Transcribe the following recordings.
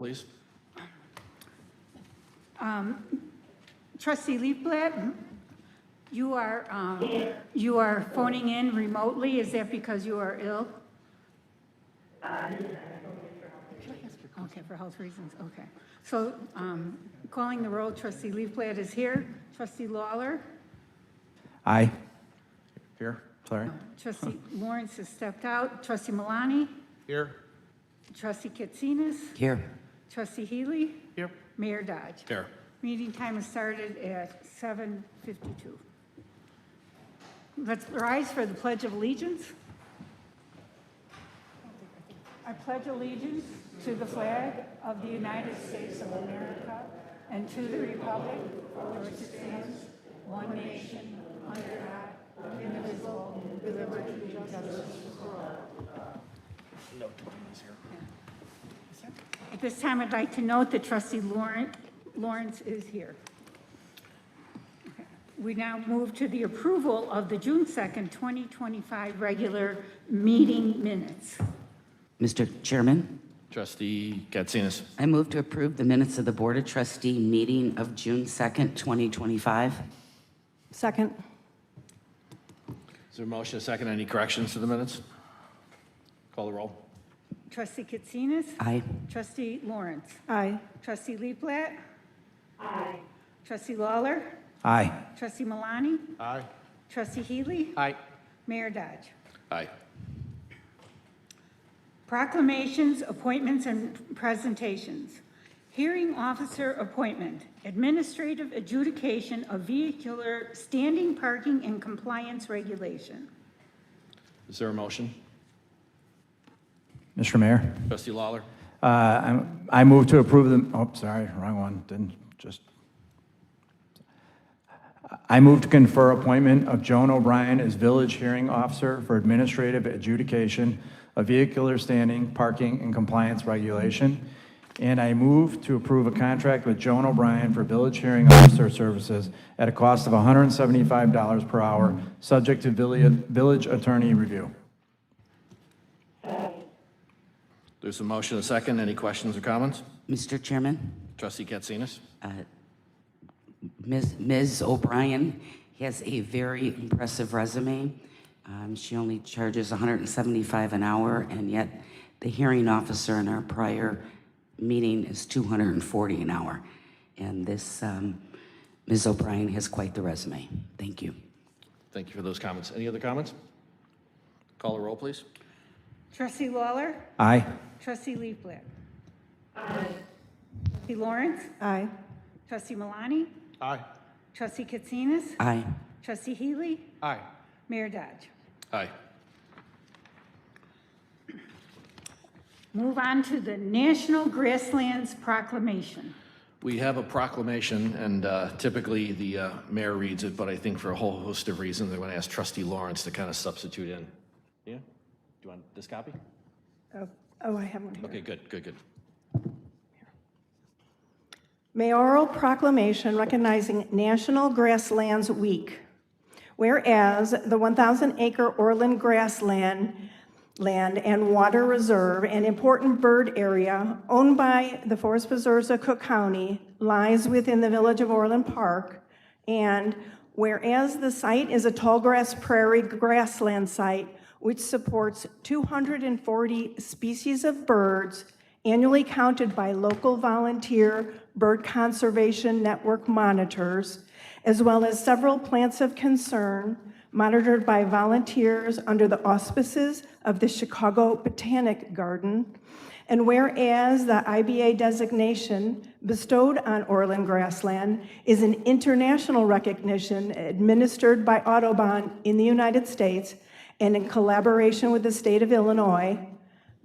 please. Trustee Leafblatt, you are phoning in remotely. Is that because you are ill? Okay, for health reasons, okay. So calling the roll, Trustee Leafblatt is here. Trustee Lawler? Aye. Here, sorry. Trustee Lawrence has stepped out. Trustee Milani? Here. Trustee Katsinas? Here. Trustee Healy? Here. Mayor Dodge? Here. Meeting time is started at 7:52. Let's rise for the Pledge of Allegiance. I pledge allegiance to the flag of the United States of America and to the republic for which it stands, one nation, under God, indivisible, with liberty and justice for all. At this time, I'd like to note that Trustee Lawrence is here. Okay. We now move to the approval of the June 2nd, 2025 regular meeting minutes. Mr. Chairman, Trustee Katsinas. I move to approve the minutes of the Board of Trustee meeting of June 2nd, 2025. Second. Is there a motion, a second? Any corrections to the minutes? Call the roll. Trustee Katsinas? Aye. Trustee Lawrence? Aye. Trustee Leafblatt? Aye. Trustee Lawler? Aye. Trustee Milani? Aye. Trustee Healy? Aye. Mayor Dodge? Aye. Proclamations, appointments, and presentations. Hearing officer appointment, administrative adjudication of vehicular standing, parking, and compliance regulation. Is there a motion? Mr. Mayor, Trustee Lawler. I move to approve the, oh, sorry, wrong one, I move to confer appointment of Joan O'Brien as village hearing officer for administrative adjudication of vehicular standing, parking, and compliance regulation. And I move to approve a contract with Joan O'Brien for village hearing officer services at a cost of $175 per hour, subject to village attorney review. There's a motion, a second. Any questions or comments? Mr. Chairman, Trustee Katsinas. Ms. O'Brien has a very impressive resume. She only charges $175 an hour, and yet the hearing officer in our prior meeting is $240 an hour. And this, Ms. O'Brien has quite the resume. Thank you. Thank you for those comments. Any other comments? Call the roll, please. Trustee Lawler? Aye. Trustee Leafblatt? Aye. Trustee Lawrence? Aye. Trustee Milani? Aye. Trustee Katsinas? Aye. Trustee Healy? Aye. Mayor Dodge? Aye. Move on to the National Grasslands Proclamation. We have a proclamation, and typically the mayor reads it, but I think for a whole host of reasons, I'm going to ask Trustee Lawrence to kind of substitute in. Yeah? Do you want this copy? Oh, I have one here. Okay, good. Mayoral proclamation recognizing National Grasslands Week. Whereas the 1,000-acre Orland grassland land and water reserve, an important bird area owned by the Forest Preserves of Cook County, lies within the village of Orland Park. And whereas the site is a tallgrass prairie grassland site which supports 240 species of birds annually counted by local volunteer bird conservation network monitors, as well as several plants of concern monitored by volunteers under the auspices of the Chicago Botanic Garden. And whereas the IBA designation bestowed on Orland Grassland is an international recognition administered by Audubon in the United States and in collaboration with the state of Illinois,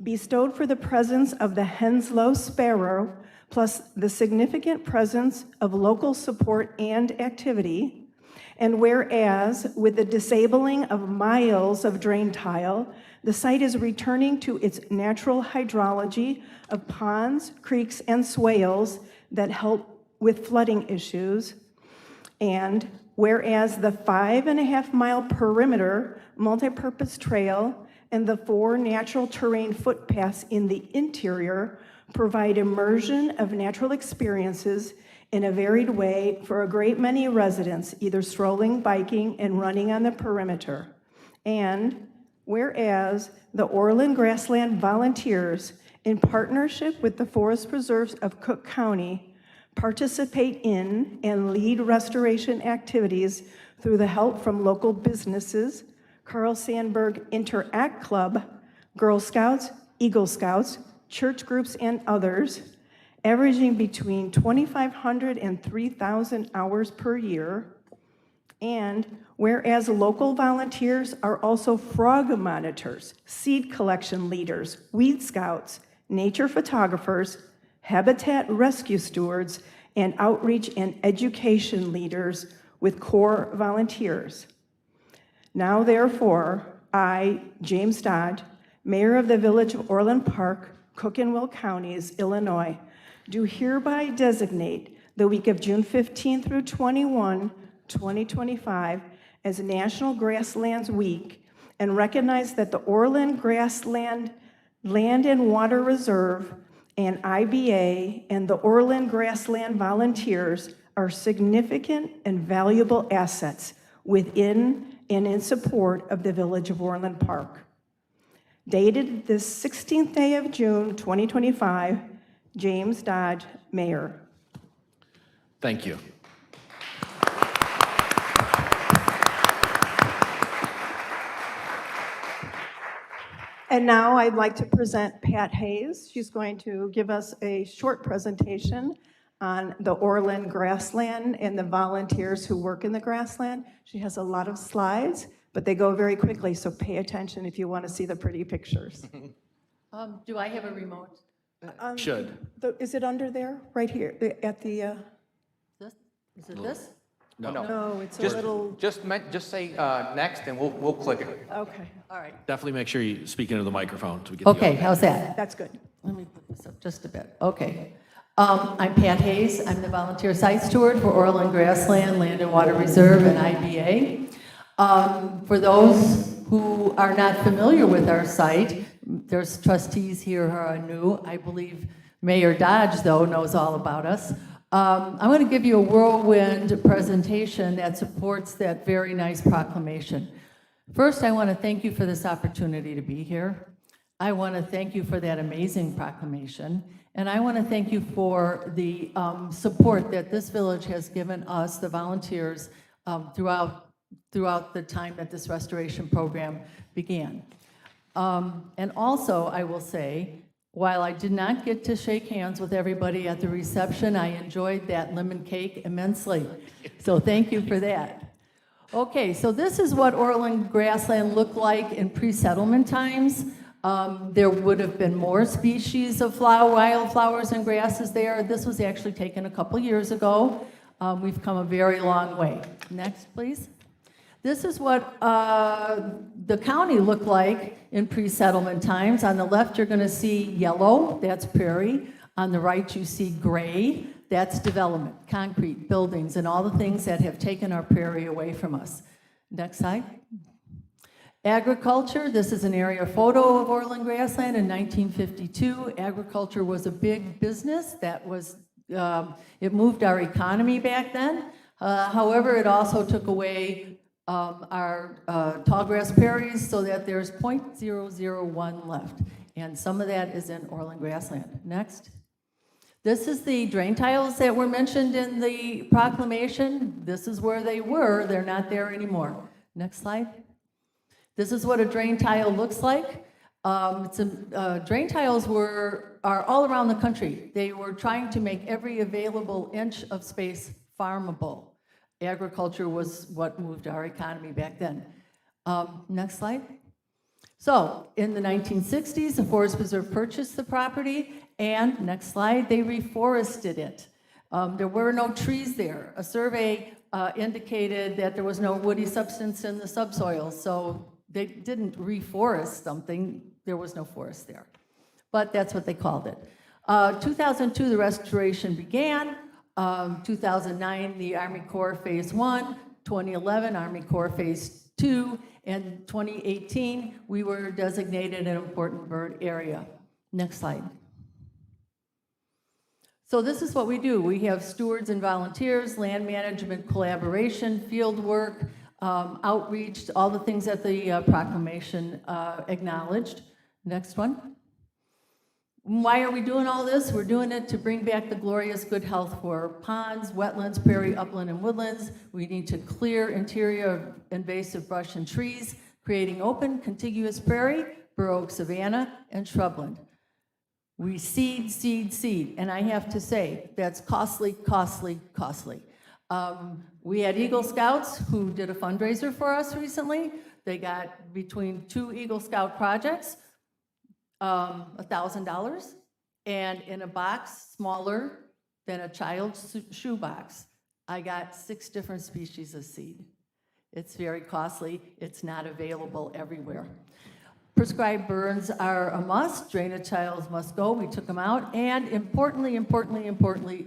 bestowed for the presence of the Henslow sparrow, plus the significant presence of local support and activity. And whereas, with the disabling of miles of drain tile, the site is returning to its natural hydrology of ponds, creeks, and swales that help with flooding issues. And whereas the 5.5-mile perimeter multipurpose trail and the 4 natural terrain footpaths in the interior provide immersion of natural experiences in a varied way for a great many residents, either strolling, biking, and running on the perimeter. And whereas the Orland Grassland volunteers, in partnership with the Forest Preserves of Cook County, participate in and lead restoration activities through the help from local businesses, Carl Sandburg Interact Club, Girl Scouts, Eagle Scouts, church groups, and others, averaging between 2,500 and 3,000 hours per year. And whereas local volunteers are also frog monitors, seed collection leaders, weed scouts, nature photographers, habitat rescue stewards, and outreach and education leaders with core volunteers. Now therefore, I, James Dodd, Mayor of the Village of Orland Park, Cook and Will Counties, Illinois, do hereby designate the week of June 15 through 21, 2025 as National Grasslands Week, and recognize that the Orland Grassland Land and Water Reserve and IBA and the Orland Grassland volunteers are significant and valuable assets within and in support of the Village of Orland Park. Dated this 16th day of June, 2025, James Dodd, Mayor. Thank you. And now I'd like to present Pat Hayes. She's going to give us a short presentation on the Orland Grassland and the volunteers who work in the grassland. She has a lot of slides, but they go very quickly, so pay attention if you want to see the pretty pictures. Do I have a remote? Should. Is it under there, right here, at the, This? Is it this? No. no, it's a Just, little, just say next, and we'll click it. okay, All right. Definitely make sure you speak into the microphone so we get the Okay, audio. how's that? that's good. Let me put this up just a bit. Okay. I'm Pat Hayes. I'm the volunteer site steward for Orland Grassland, Land and Water Reserve, and IBA. For those who are not familiar with our site, there's trustees here who are new. I believe Mayor Dodge, though, knows all about us. I'm going to give you a whirlwind presentation that supports that very nice proclamation. First, I want to thank you for this opportunity to be here. I want to thank you for that amazing proclamation. And I want to thank you for the support that this village has given us, the volunteers, throughout the time that this restoration program began. And also, I will say, while I did not get to shake hands with everybody at the reception, I enjoyed that lemon cake immensely. So thank you for that. Okay, so this is what Orland Grassland looked like in pre-settlement times. There would have been more species of wildflowers and grasses there. This was actually taken a couple years ago. We've come a very long way. Next, please. This is what the county looked like in pre-settlement times. On the left, you're going to see yellow, that's prairie. On the right, you see gray, that's development, concrete, buildings, and all the things that have taken our prairie away from us. Next slide. Agriculture, this is an area photo of Orland Grassland in 1952. Agriculture was a big business that was, it moved our economy back then. However, it also took away our tallgrass prairies so that there's 0.001 left. And some of that is in Orland Grassland. Next. This is the drain tiles that were mentioned in the proclamation. This is where they were. They're not there anymore. Next slide. This is what a drain tile looks like. Drain tiles are all around the country. They were trying to make every available inch of space farmable. Agriculture was what moved our economy back then. Next slide. So in the 1960s, the Forest Preserve purchased the property, and next slide, they reforested it. There were no trees there. A survey indicated that there was no woody substance in the subsoil, so they didn't reforest something. There was no forest there. But that's what they called it. 2002, the restoration began. 2009, the Army Corps Phase 1. 2011, Army Corps Phase 2002, and 2018, we were designated an important bird area. Next slide. So this is what we do. We have stewards and volunteers, land management collaboration, field work, outreach, all the things that the proclamation acknowledged. Next one. Why are we doing all this? We're doing it to bring back the glorious good health for ponds, wetlands, prairie, upland, and woodlands. We need to clear interior invasive brush and trees, creating open, contiguous prairie, bur oak savanna, and shrubland. We seed, seed, seed, and I have to say, that's costly, costly, costly. We had Eagle Scouts who did a fundraiser for us recently. They got between 2 Eagle Scout projects, $1,000, and in a box smaller than a child's shoebox, I got 6 different species of seed. It's very costly. It's not available everywhere. Prescribed burns are a must. Drainage tiles must go. We took them out. And importantly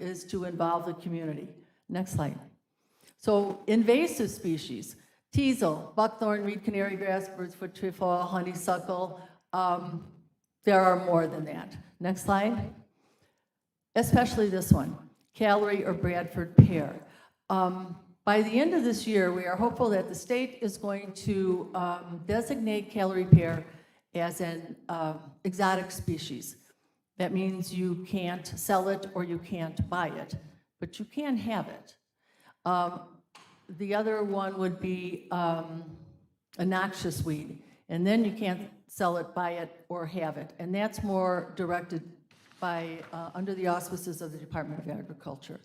is to involve the community. Next slide. So invasive species, teasel, buckthorn, reed canary grass, bird's foot trefoil, honeysuckle. There are more than that. Next slide. Especially this one, Callery or Bradford pear. By the end of this year, we are hopeful that the state is going to designate Callery pear as an exotic species. That means you can't sell it or you can't buy it, but you can have it. The other one would be a noxious weed, and then you can't sell it, buy it, or have it. And that's more directed by, under the auspices of the Department of Agriculture.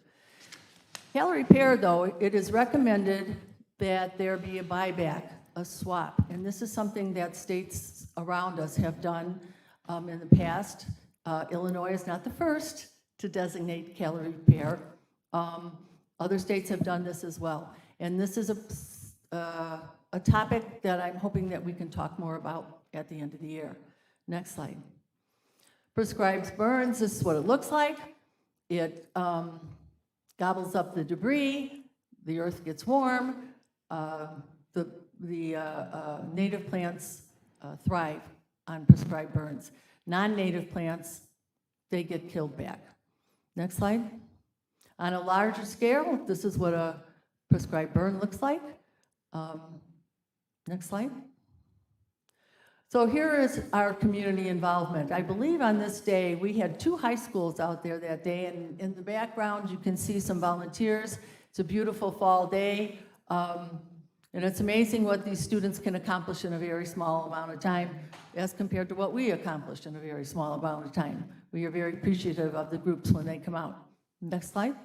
Callery pear, though, it is recommended that there be a buyback, a swap. And this is something that states around us have done in the past. Illinois is not the first to designate Callery pear. Other states have done this as well. And this is a topic that I'm hoping that we can talk more about at the end of the year. Next slide. Prescribed burns, this is what it looks like. It gobbles up the debris, the earth gets warm, the native plants thrive on prescribed burns. Non-native plants, they get killed back. Next slide. On a larger scale, this is what a prescribed burn looks like. Next slide. So here is our community involvement. I believe on this day, we had 2 high schools out there that day, and in the background, you can see some volunteers. It's a beautiful fall day, and it's amazing what these students can accomplish in a very small amount of time as compared to what we accomplished in a very small amount of time. We are very appreciative of the groups when they come out. Next slide.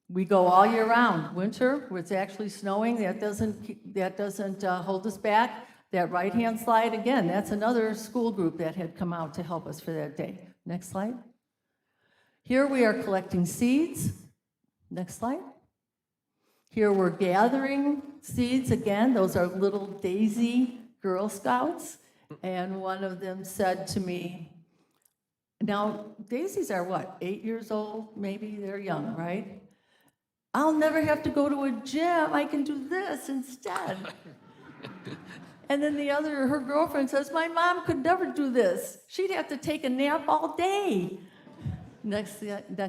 We go all year round. Winter, where it's actually snowing, that doesn't hold us back. That right-hand slide, again, that's another school group that had come out to help us for that day. Next slide. Here we are collecting seeds. Next slide. Here we're gathering seeds. Again, those are little Daisy Girl Scouts. And one of them said to me, now, daisies are what, 8 years old? Maybe they're young, right? I'll never have to go to a gym. I can do this instead. And then her girlfriend says, my mom could never do this. She'd have to take a nap all day. Next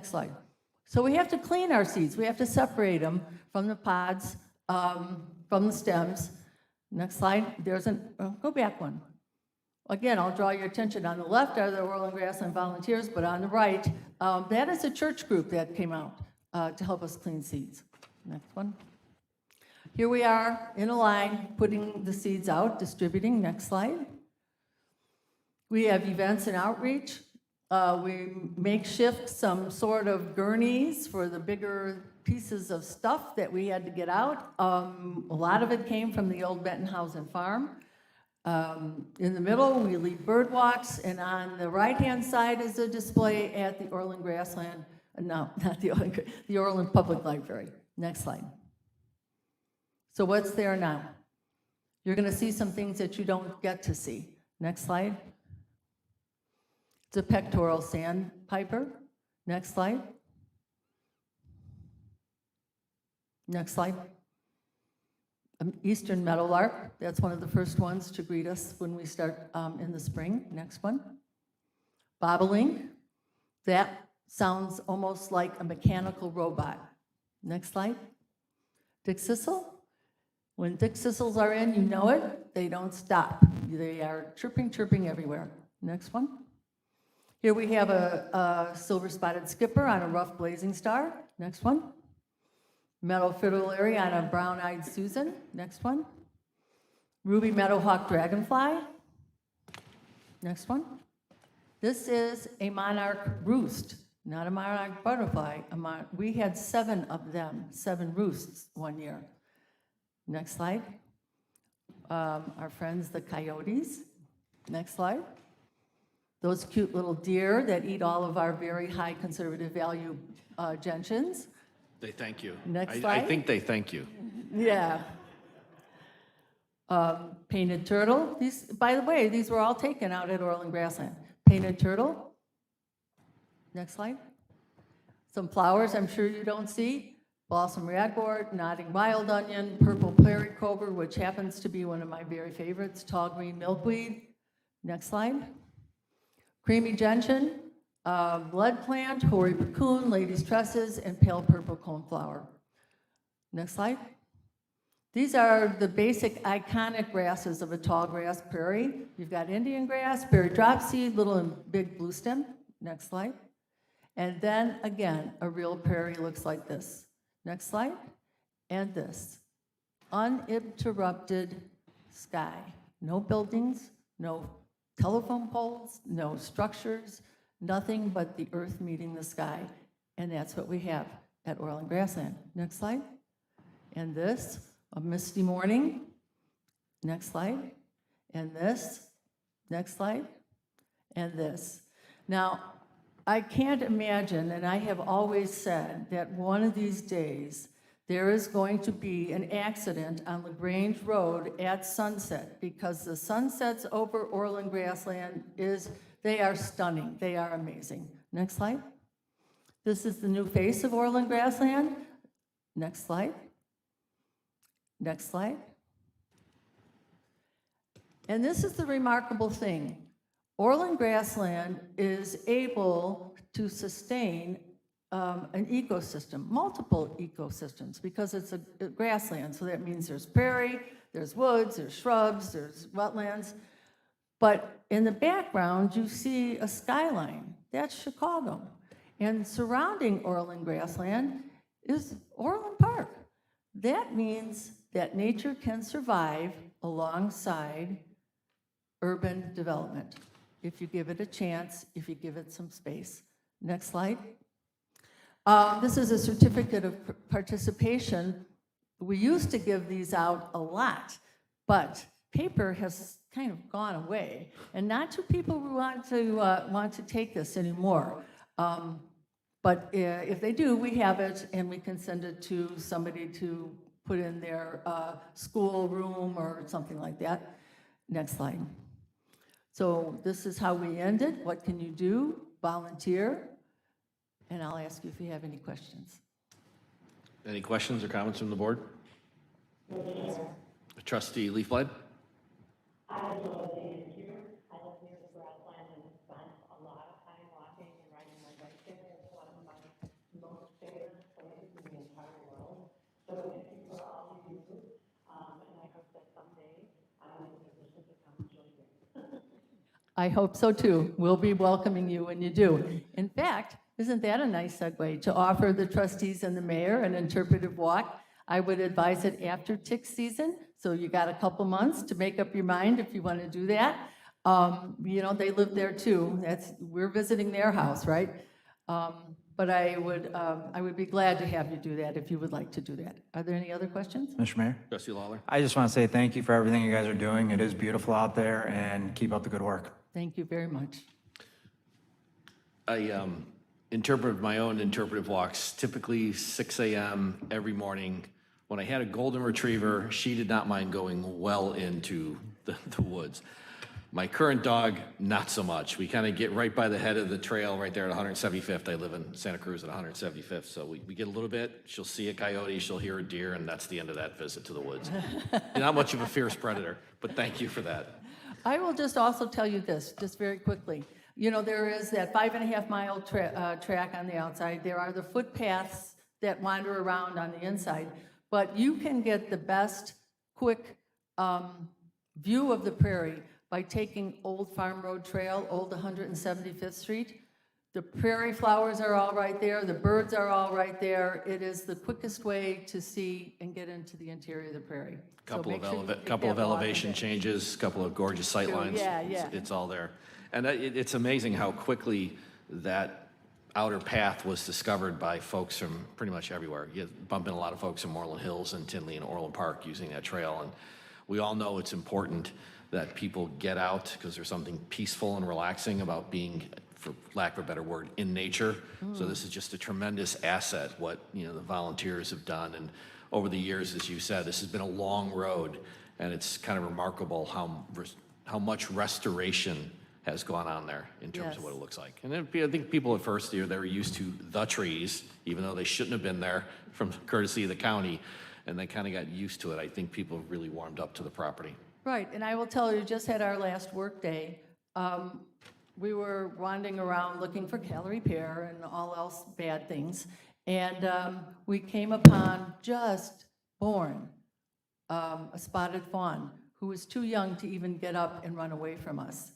slide. So we have to clean our seeds. We have to separate them from the pods, from the stems. Next slide. Go back one. Again, I'll draw your attention. On the left are the Orland Grassland volunteers, but on the right, that is a church group that came out to help us clean seeds. Next one. Here we are in a line, putting the seeds out, distributing. Next slide. We have events and outreach. We makeshift some sort of gurneys for the bigger pieces of stuff that we had to get out. A lot of it came from the old Bentonhausen farm. In the middle, we lead bird walks, and on the right-hand side is a display at the Orland Grassland, no, not the Orland, the Orland Public Library. Next slide. So what's there now? You're going to see some things that you don't get to see. Next slide. It's a pectoral sandpiper. Next slide. Next slide. Eastern meadowlark, that's one of the first ones to greet us when we start in the spring. Next one. Bobolink, that sounds almost like a mechanical robot. Next slide. Dickcissel, when dickcissels are in, you know it, they don't stop. They are chirping everywhere. Next one. Here we have a silver-spotted skipper on a rough blazing star. Next one. Meadow fritillary on a brown-eyed Susan. Next one. Ruby meadowhawk dragonfly. Next one. This is a monarch roost, not a monarch butterfly. We had 7 of them, 7 roosts one year. Next slide. Our friends, the coyotes. Next slide. Those cute little deer that eat all of our very high conservative value gentians. They thank you. Next I slide. think they thank you. Yeah. Painted turtle. These, by the way, these were all taken out at Orland Grassland. Painted turtle. Next slide. Some flowers I'm sure you don't see. Balsam ragwort, nodding wild onion, purple prairie clover, which happens to be one of my very favorites, tall green milkweed. Next slide. Creamy gentian, blood plant, hoary cocoon, lady's tresses, and pale purple coneflower. Next slide. These are the basic iconic grasses of a tall grass prairie. You've got Indian grass, prairie dropseed, little and big blue stem. Next slide. And then again, a real prairie looks like this. Next slide. And this. Uninterrupted sky. No buildings, no telephone poles, no structures, nothing but the earth meeting the sky. And that's what we have at Orland Grassland. Next slide. And this, a misty morning. Next slide. And this. Next slide. And this. Now, I can't imagine, and I have always said that one of these days there is going to be an accident on LaGrange Road at sunset, because the sunsets over Orland Grassland they are stunning. They are amazing. Next slide. This is the new face of Orland Grassland. Next slide. Next slide. And this is the remarkable thing. Orland Grassland is able to sustain an ecosystem, multiple ecosystems, because it's a grassland. So that means there's prairie, there's woods, there's shrubs, there's wetlands. But in the background, you see a skyline. That's Chicago. And surrounding Orland Grassland is Orland Park. That means that nature can survive alongside urban development if you give it a chance, if you give it some space. Next slide. This is a certificate of participation. We used to give these out a lot, but paper has kind of gone away, and not too people who want to take this anymore. But if they do, we have it, and we can send it to somebody to put in their school room or something like that. Next slide. So this is how we end it. What can you do? Volunteer. And I'll ask you if you have any questions. Any questions or comments from the board? Trustee Leafblad? I love being here. I live near the Grasslands and spent a lot of time walking and riding my bike there. It's one of my most favorite places in the entire world. So thank you for all you do. And I hope that someday I'm in a position to come and join you. I hope so too. We'll be welcoming you when you do. In fact, isn't that a nice segue to offer the trustees and the mayor an interpretive walk? I would advise it after tick season, so you got a couple months to make up your mind if you want to do that. You know, they live there too. We're visiting their house, right? But I would be glad to have you do that if you would like to do that. Are there any other questions? Mr. Mayor? Trustee Lawler? I just want to say thank you for everything you guys are doing. It is beautiful out there, and keep up the good work. Thank you very much. I interpret my own interpretive walks, typically 6 a.m. every morning. When I had a golden retriever, she did not mind going well into the woods. My current dog, not so much. We kind of get right by the head of the trail right there at 175th. I live in Santa Cruz at 175th, so we get a little bit. She'll see a coyote, she'll hear a deer, and that's the end of that visit to the woods. Not much of a fierce predator, but thank you for that. I will just also tell you this, just very quickly. You know, there is that 5.5-mile track on the outside. There are the footpaths that wander around on the inside. But you can get the best, quick view of the prairie by taking Old Farm Road Trail, Old 175th Street. The prairie flowers are all right there. The birds are all right there. It is the quickest way to see and get into the interior of the prairie. Couple So make sure you take of that walk elevation in there. changes, couple of gorgeous sight lines. Yeah, yeah. It's all there. And it's amazing how quickly that outer path was discovered by folks from pretty much everywhere. You bump in a lot of folks from Orland Hills and Tinley and Orland Park using that trail. And we all know it's important that people get out because there's something peaceful and relaxing about being, for lack of a better word, in nature. So this is just a tremendous asset, what the volunteers have done. And over the years, as you said, this has been a long road, and it's kind of remarkable how much restoration has gone on there in terms of what it looks like. And I think people at first, they were used to the trees, even though they shouldn't have been there from courtesy of the county, and they kind of got used to it. I think people really warmed up to the property. Right, and I will tell you, just had our last work day, we were wandering around looking for calorie pear and all else bad things, and we came upon just born a spotted fawn who was too young to even get up and run away from us.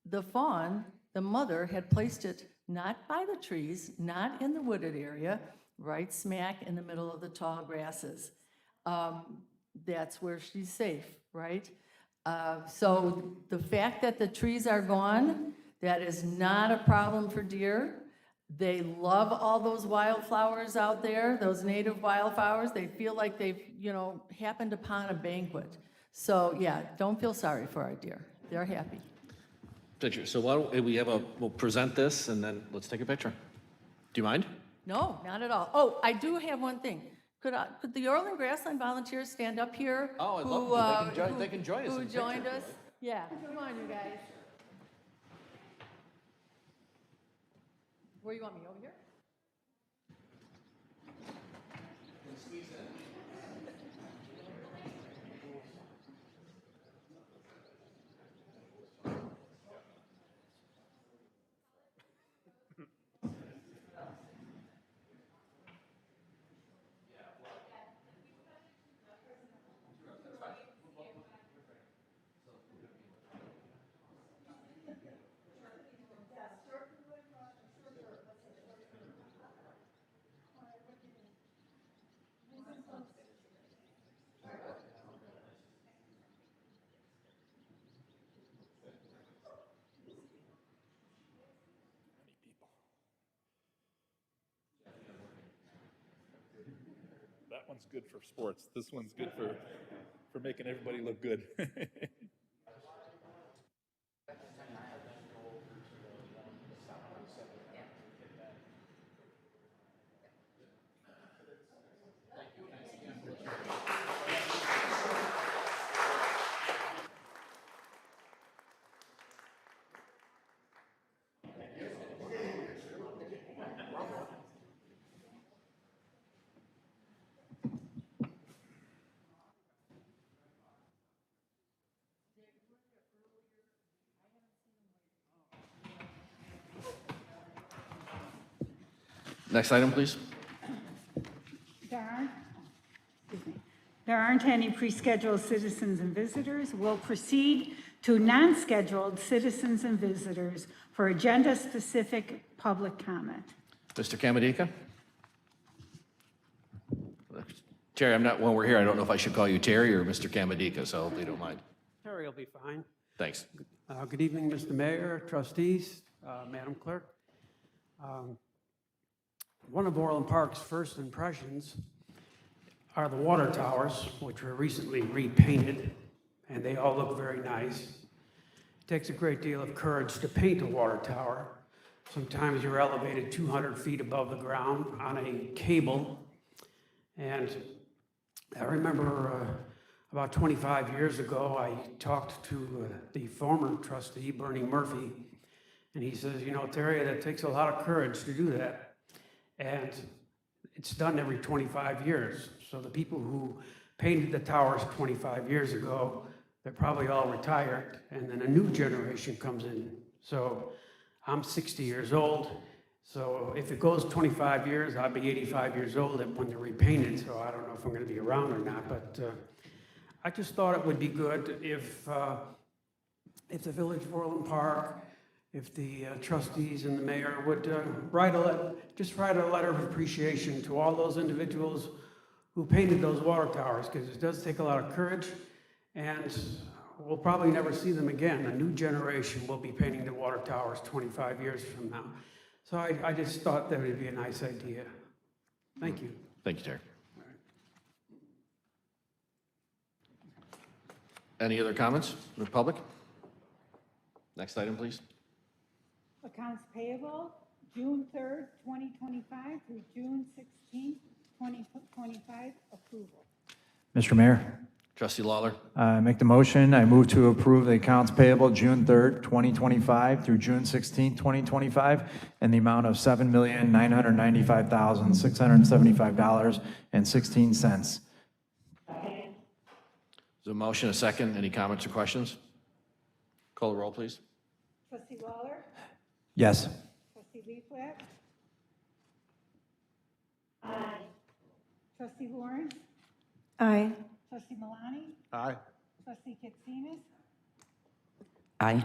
The fawn, the mother, had placed it not by the trees, not in the wooded area, right smack in the middle of the tall grasses. That's where she's safe, right? So the fact that the trees are gone, that is not a problem for deer. They love all those wildflowers out there, those native wildflowers. They feel like they've, happened upon a banquet. So yeah, don't feel sorry for our deer. They're happy. Picture. So why don't we'll present this and then let's take a picture. Do you mind? No, not at all. Oh, I do have one thing. Could the Orland Grassland volunteers stand up here? Oh, I'd love to. They can join us in Who the joined picture. us? Yeah, come on, you guys. Where you want me, over here? That one's good for sports. This one's good for making everybody look good. Next item, please. There aren't any pre-scheduled citizens and visitors. We'll proceed to non-scheduled citizens and visitors for agenda-specific public comment. Mr. Kamadika? Terry, when we're here, I don't know if I should call you Terry or Mr. Kamadika, so if you don't mind. Terry will be fine. Thanks. Good evening, Mr. Mayor, trustees, Madam Clerk. One of Orland Park's first impressions are the water towers, which were recently repainted, and they all look very nice. It takes a great deal of courage to paint a water tower. Sometimes you're elevated 200 feet above the ground on a cable. And I remember About 25 years ago, I talked to the former trustee, Bernie Murphy, and he says, you know, Terry, that takes a lot of courage to do that. And it's done every 25 years. So the people who painted the towers 25 years ago, they're probably all retired, and then a new generation comes in. So I'm 60 years old, so if it goes 25 years, I'll be 85 years old when they're repainted, so I don't know if I'm gonna be around or not, but I just thought it would be good if the Village of Orland Park, if the trustees and the mayor would write a letter of appreciation to all those individuals who painted those water towers, because it does take a lot of courage, and we'll probably never see them again. A new generation will be painting the water towers 25 years from now. So I just thought that would be a nice idea. Thank you. Thank you, Terry. Any other comments from the public? Next item, please. Accounts payable, June 3rd, 2025 through June 16th, 2025, approval. Mr. Mayor, Trustee Lawler, I make the motion. I move to approve the accounts payable June 3rd, 2025 through June 16th, 2025, in the amount of $7,995,675.16. is there a motion, a second? Any comments or questions? Call the roll, please. Trustee Lawler, Yes. trustee Leaflet. Aye. Trustee Lawrence, Aye. trustee Malani, Aye. trustee Katsinas, Aye.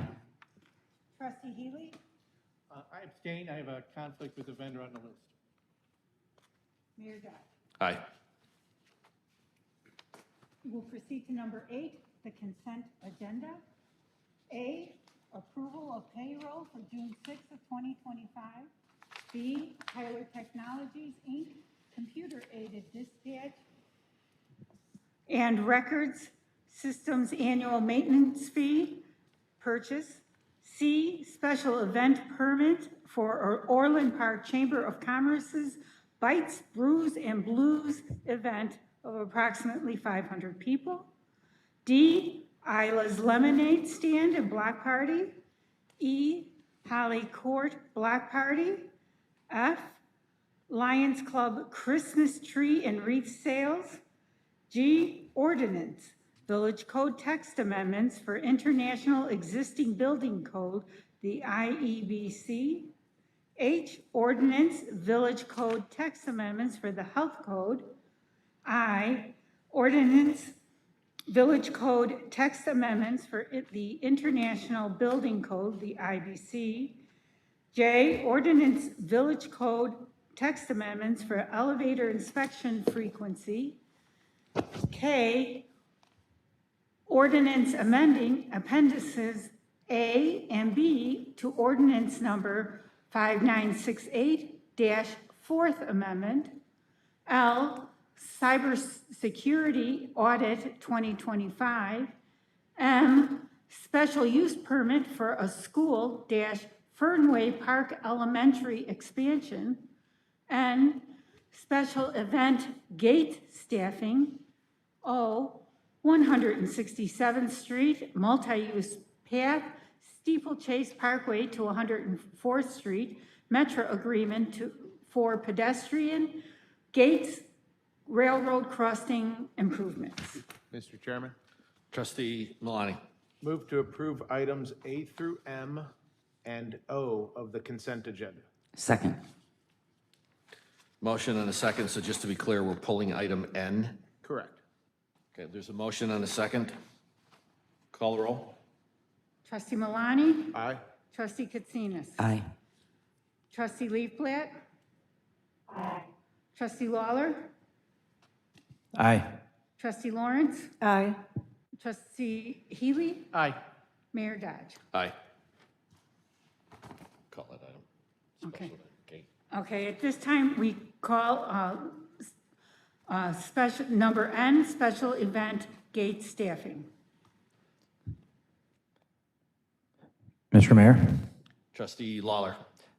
trustee Healy, I abstain. I have a conflict with the vendor on the list. Mayor Dodge. Aye. We'll proceed to number 8, the consent agenda. A, approval of payroll for June 6th of 2025. B, Tyler Technologies, Inc., computer-aided dispatch and records systems annual maintenance fee purchase. C, special event permit for Orland Park Chamber of Commerce's Bites, Brews, and Blues event of approximately 500 people. D, Isla's Lemonade Stand and Block Party. E, Holly Court Block Party. F, Lions Club Christmas Tree and Wreath Sales. G, Ordinance, Village Code Text Amendments for International Existing Building Code, the IEBC. H, Ordinance, Village Code Text Amendments for the Health Code. I, Ordinance, Village Code Text Amendments for the International Building Code, the IBC. J, Ordinance, Village Code Text Amendments for elevator inspection frequency. K, Ordinance amending appendices A and B to Ordinance number 5968-4th Amendment. L, Cybersecurity Audit 2025. M, Special Use Permit for a School Fernway Park Elementary Expansion. N, Special Event Gate Staffing. O, 167th Street Multi-Use Path Steeplechase Parkway to 104th Street Metro Agreement for pedestrian gates railroad crossing improvements. Mr. Chairman, Trustee Malani, move to approve items A through M and O of the consent agenda. Second. motion and a second, so just to be clear, we're pulling item N. Correct. Okay, there's a motion and a second. Call the roll. Trustee Malani, Aye. trustee Katsinas, Aye. trustee Leafblat, trustee Lawler, Aye. trustee Lawrence, Aye. trustee Healy, Aye. Mayor Dodge. Aye. Call that item. Okay. Okay. Okay, at this time, we call special, number N, special event gate staffing. Mr. Mayor, Trustee Lawler,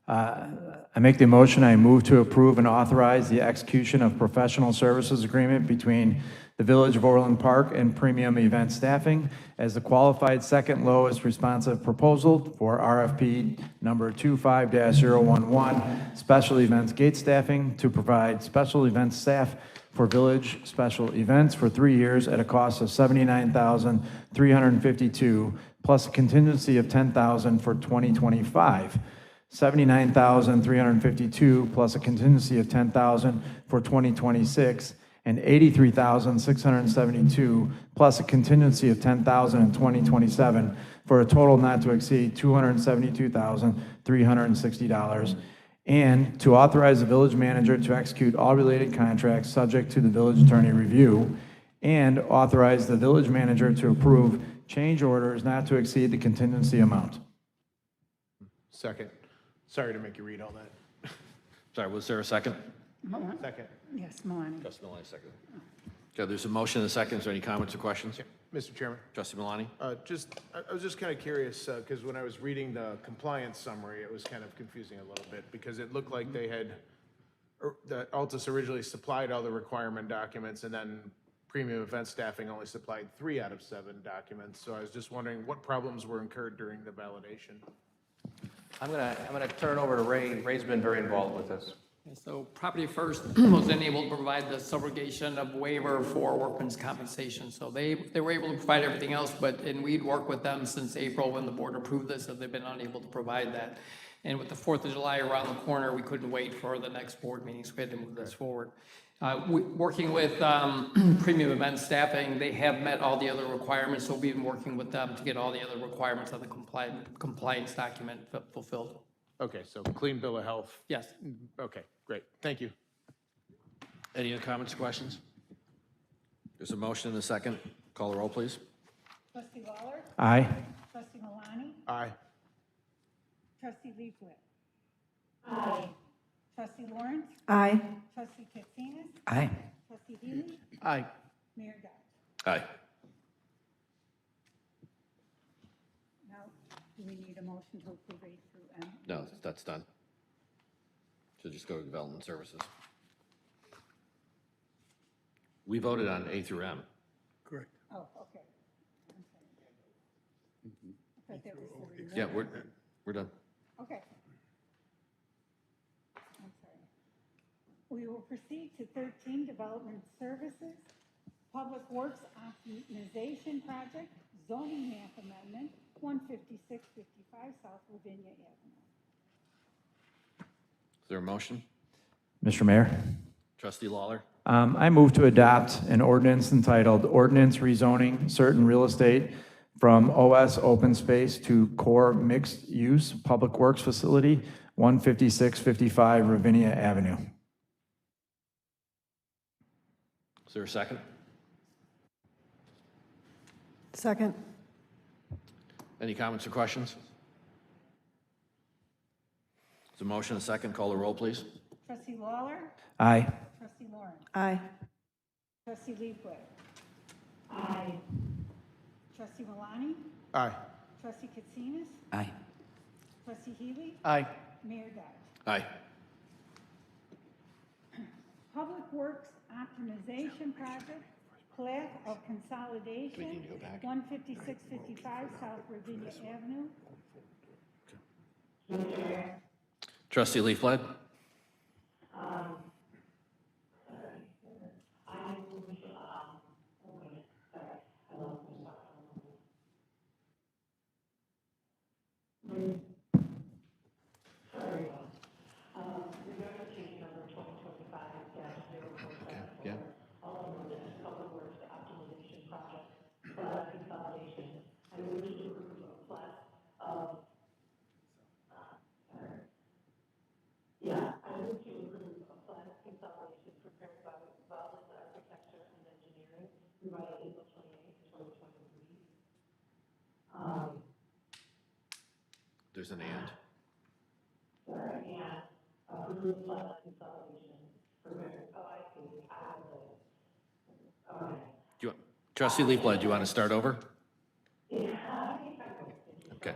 I make the motion. I move to approve and authorize the execution of professional services agreement between the Village of Orland Park and Premium Event Staffing as the qualified second lowest responsive proposal for RFP number 25-011, Special Events Gate Staffing to provide special event staff for village special events for 3 years at a cost of $79,352 plus a contingency of $10,000 for 2025. $79,352 plus a contingency of $10,000 for 2026, and $83,672 plus a contingency of $10,000 in 2027, for a total not to exceed $272,360. And to authorize the village manager to execute all related contracts subject to the village attorney review, and authorize the village manager to approve change orders not to exceed the contingency amount. Second. Sorry to make you read all that. Sorry, was there a second? Second. Yes, Malani. Trustee Milani, second. Okay, there's a motion and a second. Is there any comments or questions? Mr. Chairman, Trustee Milani? I was just kind of curious, because when I was reading the compliance summary, it was kind of confusing a little bit, because it looked like they had, that Altus originally supplied all the requirement documents, and then Premium Event Staffing only supplied 3 out of 7 documents. So I was just wondering what problems were incurred during the validation. I'm gonna turn it over to Ray. Ray's been very involved with this. So Property First was then able to provide the subrogation of waiver for workman's compensation. So they were able to provide everything else, and we'd worked with them since April when the board approved this, and they've been unable to provide that. And with the 4th of July around the corner, we couldn't wait for the next board meeting, so we had to move this forward. Working with Premium Event Staffing, they have met all the other requirements, so we've been working with them to get all the other requirements on the compliance document fulfilled. Okay, so clean bill of health. Yes. Okay, great. Thank you. Any other comments or questions? There's a motion and a second. Call the roll, please. Trustee Waller? Aye. Trustee Malani? Aye. Trustee Leaflet? Aye. Trustee Lawrence? Aye. Trustee Katsinas? Aye. Trustee Healy? Aye. Mayor Dodge. Aye. Now, do we need a motion to approve A through M? No, that's done. So just go to Development Services. We voted on A through M. Correct. Oh, okay. I'm sorry. I thought that was the Yeah, we're done. Okay. I'm sorry. We will proceed to 13, Development Services, Public Works Optimization Project, Zoning Map Amendment, 15655 South Ravinia Avenue. Is there a motion? Mr. Mayor? Trustee Lawler? I move to adopt an ordinance entitled Ordinance Rezoning Certain Real Estate from OS Open Space to Core Mixed Use Public Works Facility, 15655 Ravinia Avenue. Is there a second? Second. Any comments or questions? There's a motion and a second. Call the roll, please. Trustee Lawler? Aye. Trustee Lawrence? Aye. Trustee Leaflet? Aye. Trustee Malani? Aye. Trustee Katsinas? Aye. Trustee Healy? Aye. Mayor Dodge. Aye. Public Works Optimization Project, Plat of Consolidation, 15655 South Ravinia Avenue. Trustee Leaflet? Yeah. There's an and. Do you want, Trustee Leaflet, do you want to start over? Okay.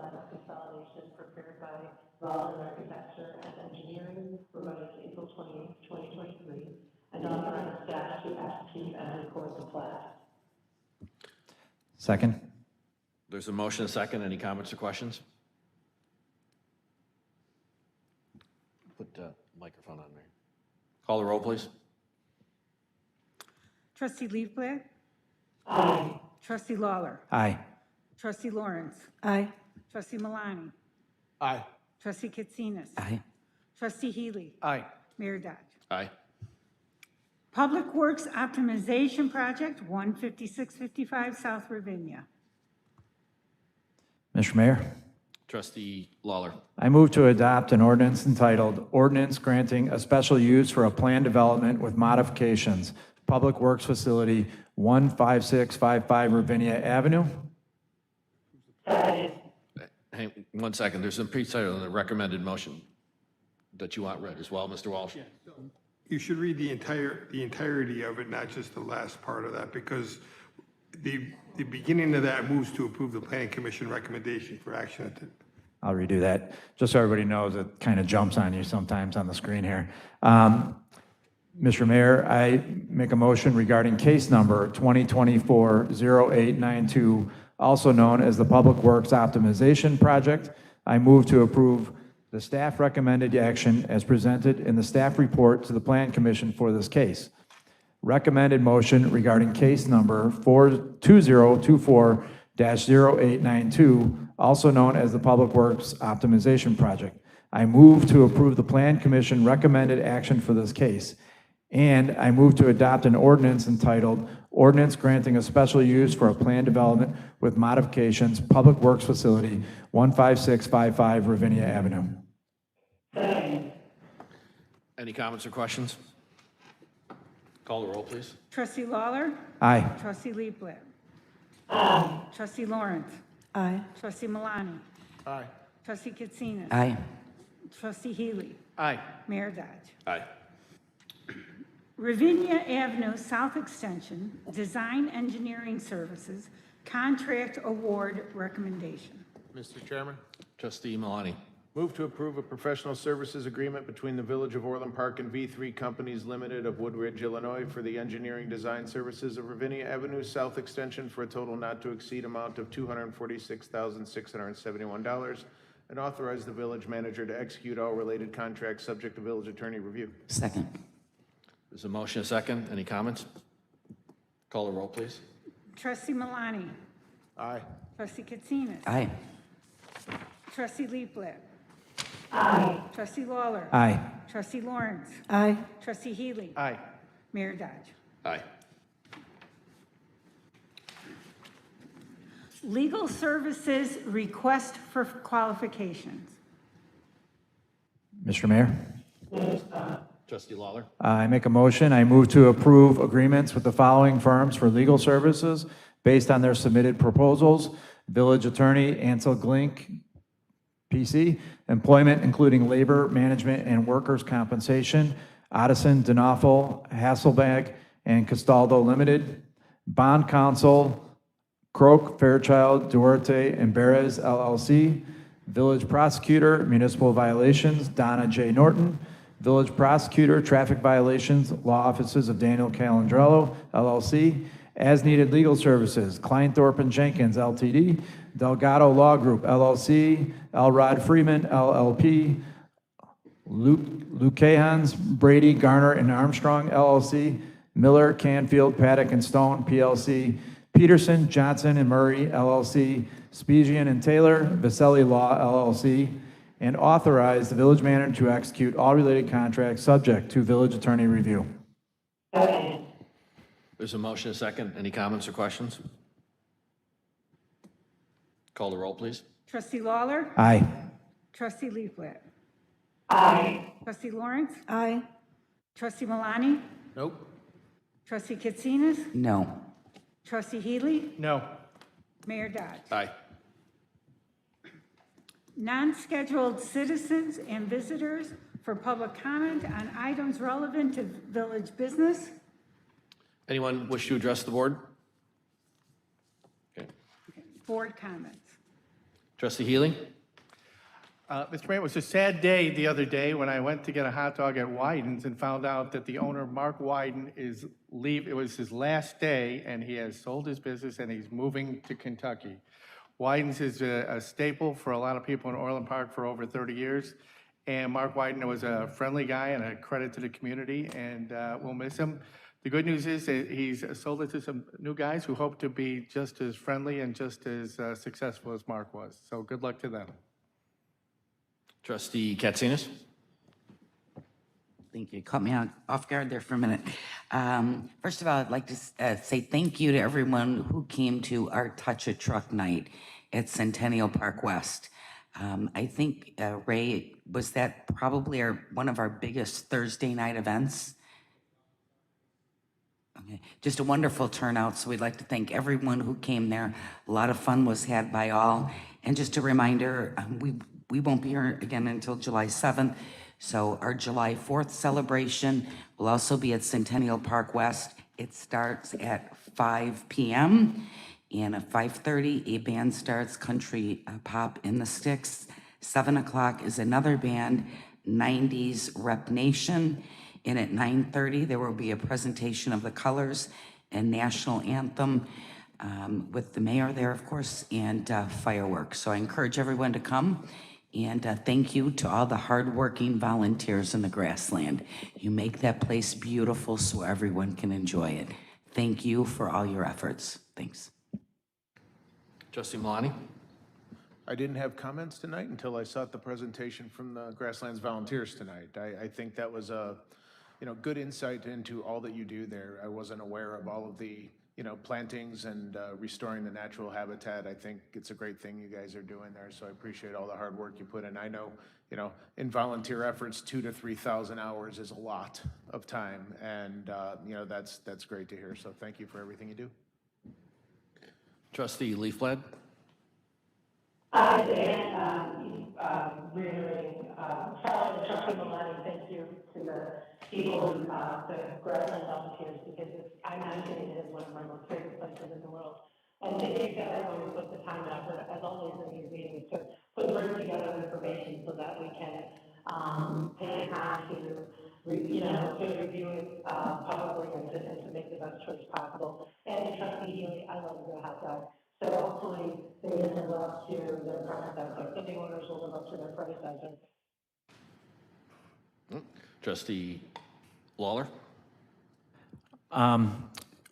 plat of consolidation prepared by Orland Architecture and Engineering, provided April 28, 2023, and authorize staff to execute and record the plat. Second. There's a motion, a second. Any comments or questions? Put the microphone on there. Call the roll, please. Trustee Leafblat? Aye. Trustee Lawler? Aye. Trustee Lawrence? Aye. Trustee Malani? Aye. Trustee Katsinas? Aye. Trustee Healy? Aye. Mayor Dodge. Aye. Public Works Optimization Project, 15655 South Ravinia. Mr. Mayor, Trustee Lawler. I move to adopt an ordinance entitled Ordinance Granting a Special Use for a Planned Development with Modifications, Public Works Facility, 15655 Ravinia Avenue. Hang 1 second. There's a pre-title on the recommended motion that you want read as well, Mr. Walsh. You should read the entirety of it, not just the last part of that, because the beginning of that moves to approve the planning commission recommendation for action. I'll redo that, just so everybody knows it kind of jumps on you sometimes on the screen here. Mr. Mayor, I make a motion regarding case number 2024-0892, also known as the Public Works Optimization Project. I move to approve the staff recommended action as presented in the staff report to the Plan Commission for this case. Recommended motion regarding case number 2024-0892, also known as the Public Works Optimization Project. I move to approve the Plan Commission recommended action for this case. And I move to adopt an ordinance entitled Ordinance Granting a Special Use for a Planned Development with Modifications, Public Works Facility, 15655 Ravinia Avenue. Any comments or questions? Call the roll, please. Trustee Lawler? Aye. Trustee Leafblat? Aye. Trustee Lawrence? Aye. Trustee Malani? Aye. Trustee Katsinas? Aye. Trustee Healy? Aye. Mayor Dodge. Aye. Ravinia Avenue South Extension, Design Engineering Services, Contract Award Recommendation. Mr. Chairman, Trustee Malani. move to approve a professional services agreement between the Village of Orland Park and V3 Companies Limited of Woodridge, Illinois for the engineering design services of Ravinia Avenue South Extension for a total not to exceed amount of $246,671, and authorize the village manager to execute all related contracts subject to village attorney review. Second. There's a motion, a second. Any comments? Call the roll, please. Trustee Malani? Aye. Trustee Katsinas? Aye. Trustee Leafblat? Aye. Trustee Lawler? Aye. Trustee Lawrence? Aye. Trustee Healy? Aye. Mayor Dodge. Aye. Legal Services Request for Qualifications. Mr. Mayor, Trustee Lawler. I make a motion. I move to approve agreements with the following firms for legal services based on their submitted proposals. Village Attorney Ansel Glink, PC. Employment, including labor, management, and workers' compensation. Addison, Denoffel, Hasselbag, and Castaldo Limited. Bond Counsel, Croak, Fairchild, Duarte, and Perez, LLC. Village Prosecutor, Municipal Violations, Donna J. Norton. Village Prosecutor, Traffic Violations, Law Offices of Daniel Calandrello, LLC. As Needed Legal Services, Kleinthorpe and Jenkins, LTD. Delgado Law Group, LLC. Elrod Freeman, LLP. Lucahans, Brady, Garner, and Armstrong, LLC. Miller, Canfield, Paddock, and Stone, PLC. Peterson, Johnson, and Murray, LLC. Spezian and Taylor, Vaselli Law, LLC. And authorize the village manager to execute all related contracts subject to village attorney review. There's a motion, a second. Any comments or questions? Call the roll, please. Trustee Lawler? Aye. Trustee Leafblat? Aye. Trustee Lawrence? Aye. Trustee Malani? Nope. Trustee Katsinas? No. Trustee Healy? No. Mayor Dodge. Aye. Non-scheduled citizens and visitors for public comment on items relevant to village business. Anyone wish to address the board? Okay. Board comments. Trustee Healy? Mr. Mayor, it was a sad day the other day when I went to get a hot dog at Wyden's and found out that the owner, Mark Wyden, it was his last day, and he has sold his business and he's moving to Kentucky. Wyden's is a staple for a lot of people in Orland Park for over 30 years. And Mark Wyden was a friendly guy and a credit to the community, and we'll miss him. The good news is that he's sold it to some new guys who hope to be just as friendly and just as successful as Mark was. So good luck to them. Trustee Katsinas? Thank you. Caught me off guard there for a minute. First of all, I'd like to say thank you to everyone who came to our Touch a Truck night at Centennial Park West. I think, Ray, was that probably one of our biggest Thursday night events? Okay. Just a wonderful turnout, so we'd like to thank everyone who came there. A lot of fun was had by all. And just a reminder, we won't be here again until July 7th. So our July 4th celebration will also be at Centennial Park West. It starts at 5 p.m. and at 5:30, a band starts country pop in the sticks. 7 o'clock is another band, 90s Rep Nation. And at 9:30, there will be a presentation of the colors and national anthem with the mayor there, of course, and fireworks. So I encourage everyone to come. And thank you to all the hardworking volunteers in the Grassland. You make that place beautiful so everyone can enjoy it. Thank you for all your efforts. Thanks. Trustee Malani? I didn't have comments tonight until I saw the presentation from the Grasslands volunteers tonight. I think that was a good insight into all that you do there. I wasn't aware of all of the plantings and restoring the natural habitat. I think it's a great thing you guys are doing there, so I appreciate all the hard work you put in. I know, in volunteer efforts, 2,000 to 3,000 hours is a lot of time, and that's great to hear, so thank you for everything you do. Trustee Leafblad? Reiterating, following the trustee Malani, thank you to the people in the Grassland volunteers, because I-19 is one of my most favorite places in the world. And thank you to everyone who put the time and effort, as always in these meetings, to bring together information so that we can take time to review it publicly and to make the best choice possible. And Trustee Healy, I love your hot dog. So hopefully they live up to their predecessor. The new owners will live up to their predecessor. Trustee Lawler?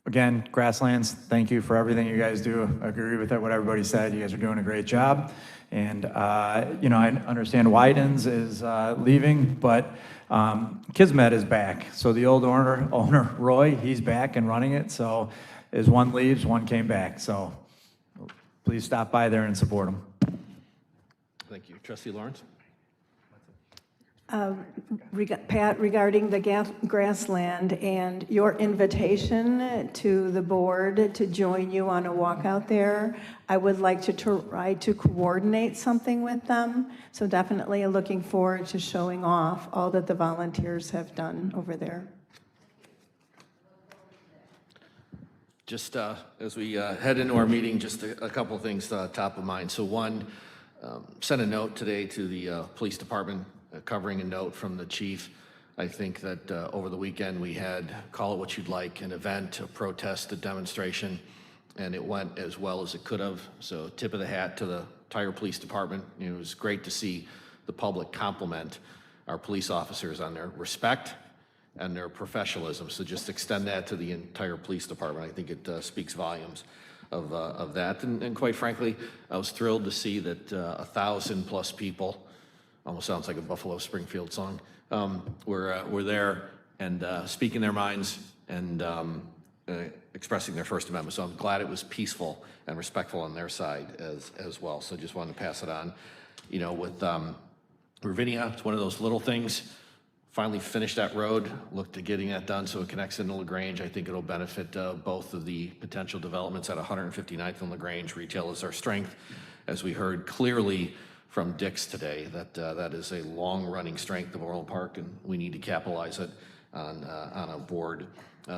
Again, Grasslands, thank you for everything you guys do. I agree with what everybody said. You guys are doing a great job. And, I understand Wyden's is leaving, but Kismet is back. So the old owner, Roy, he's back and running it. So as one leaves, one came back. So please stop by there and support them. Thank you. Trustee Lawrence? Pat, regarding the Grassland and your invitation to the board to join you on a walk out there, I would like to try to coordinate something with them. So definitely looking forward to showing off all that the volunteers have done over there. Just as we head into our meeting, just a couple of things top of mind. So one, sent a note today to the police department, covering a note from the chief. I think that over the weekend we had, call it what you'd like, an event, a protest, a demonstration, and it went as well as it could have. So tip of the hat to the entire police department. It was great to see the public compliment our police officers on their respect and their professionalism. So just extend that to the entire police department. I think it speaks volumes of that. And quite frankly, I was thrilled to see that 1,000+ people, almost sounds like a Buffalo Springfield song, were there and speaking their minds and expressing their First Amendment. So I'm glad it was peaceful and respectful on their side as well. So just wanted to pass it on. With Ravinia, it's one of those little things. Finally finished that road, looked at getting that done so it connects into LaGrange. I think it'll benefit both of the potential developments at 159th and LaGrange. Retail is our strength. As we heard clearly from Dix today, that is a long-running strength of Orland Park, and we need to capitalize it on a board.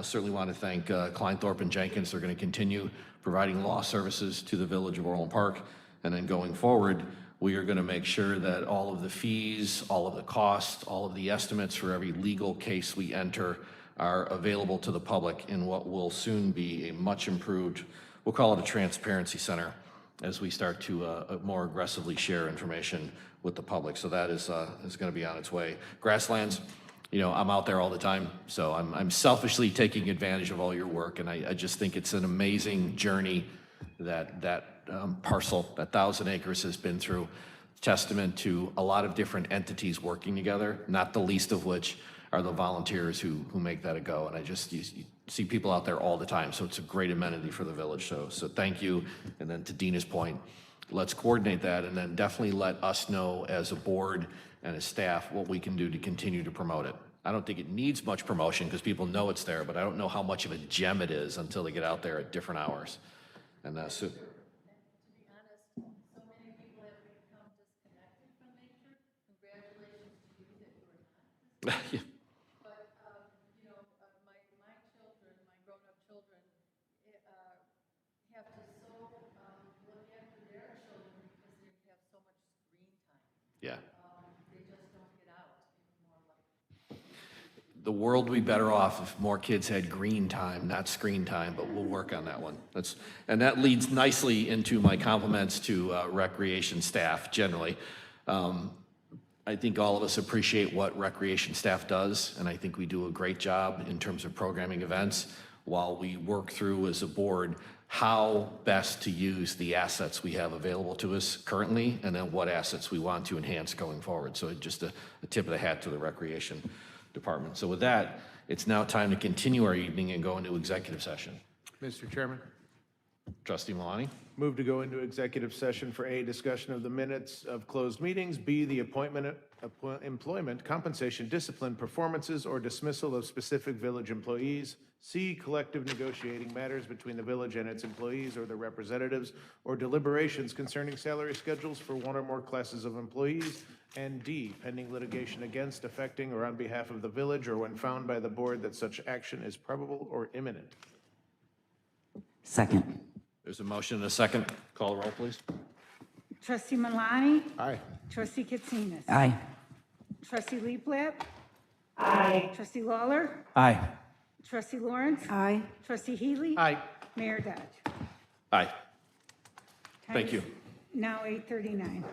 Certainly want to thank Kleinthorpe and Jenkins. They're going to continue providing law services to the village of Orland Park And then going forward, we are going to make sure that all of the fees, all of the costs, all of the estimates for every legal case we enter are available to the public in what will soon be a much improved, we'll call it a transparency center, as we start to more aggressively share information with the public. So that is going to be on its way. Grasslands, you know, I'm out there all the time, so I'm selfishly taking advantage of all your work, and I just think it's an amazing journey that parcel, that 1,000 acres has been through. Testament to a lot of different entities working together, not the least of which are the volunteers who make that a go. And you see people out there all the time, so it's a great amenity for the village. So thank you. And then to Dina's point, let's coordinate that, and then definitely let us know as a board and as staff what we can do to continue to promote it. I don't think it needs much promotion because people know it's there, but I don't know how much of a gem it is until they get out there at different hours. And so. Yeah. But, you know, my children, my grown-up children, have to so look after their children because they have so much screen time. Yeah. They just don't get out anymore. The world would be better off if more kids had green time, not screen time, but we'll work on that one. And that leads nicely into my compliments to recreation staff generally. I think all of us appreciate what recreation staff does, and I think we do a great job in terms of programming events while we work through as a board how best to use the assets we have available to us currently, and then what assets we want to enhance going forward. So just a tip of the hat to the recreation department. So with that, it's now time to continue our evening and go into executive session. Mr. Chairman, Trustee Malani? move to go into executive session for A, discussion of the minutes of closed meetings, B, the employment, compensation, discipline, performances, or dismissal of specific village employees, C, collective negotiating matters between the village and its employees or their representatives, or deliberations concerning salary schedules for one or more classes of employees, and D, pending litigation against, affecting, or on behalf of the village, or when found by the board that such action is probable or imminent. Second. There's a motion and a second. Call the roll, please. Trustee Malani? Aye. Trustee Katsinas? Aye. Trustee Lee Plat? Aye. Trustee Lawler? Aye. Trustee Lawrence? Aye. Trustee Healy? Aye. Mayor Dodge? Aye. Thank Time you. is now 8:39.